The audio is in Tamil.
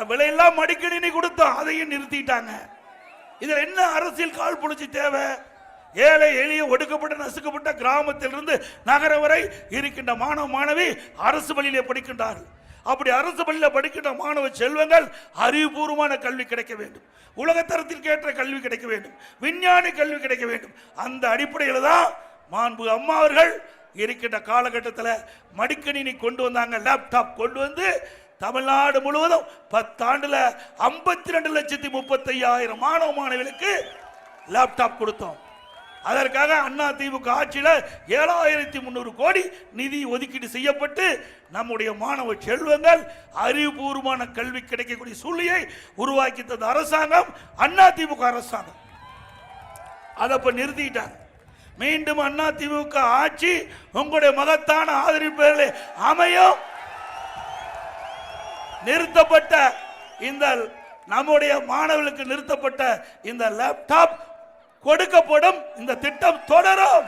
விலையெல்லாம் மடிக்கணினி கொடுத்தோம், அதையும் நிறுத்திட்டாங்க. இதுல என்ன அரசியல் கால் புடிச்சு தேவை? ஏழை எளிய ஒடுக்கப்பட்ட நசுக்கப்பட்ட கிராமத்திலிருந்து நகர வரை இருக்கின்ற மாணவ மாணவி அரசு பள்ளியிலே படிக்கின்றார்கள். அப்படி அரசு பள்ளியில் படிக்கின்ற மாணவ செல்வங்கள் அறிவுபூர்வமான கல்வி கிடைக்க வேண்டும், உலகத்தரத்திற்கு ஏற்ற கல்வி கிடைக்க வேண்டும், விஞ்ஞானி கல்வி கிடைக்க வேண்டும். அந்த அடிப்படையில் தான் மாண்பு அம்மா அவர்கள் இருக்கின்ற காலகட்டத்தில் மடிக்கணினி கொண்டு வந்தாங்க, லேப்டாப் கொண்டு வந்து தமிழ்நாடு முழுவதும் 10 ஆண்டுல 52,35,000 மாணவ மாணவிகளுக்கு லேப்டாப் கொடுத்தோம். அதற்காக அண்ணா திமுக ஆட்சியில் 7,300 கோடி நிதி ஒதுக்கீடு செய்யப்பட்டு நம்முடைய மாணவ செல்வங்கள் அறிவுபூர்வமான கல்வி கிடைக்கக்கூடிய சூழ்நிலையை உருவாக்கி தந்த அரசாங்கம் அண்ணா திமுக அரசாங்கம். அதை இப்ப நிறுத்திட்டாங்க. மீண்டும் அண்ணா திமுக ஆட்சி உங்களுடைய மகத்தான ஆதரவு அமையும். நிறுத்தப்பட்ட இந்த நம்முடைய மாணவர்களுக்கு நிறுத்தப்பட்ட இந்த லேப்டாப் கொடுக்கப்படும். இந்த திட்டம் தொடரும்.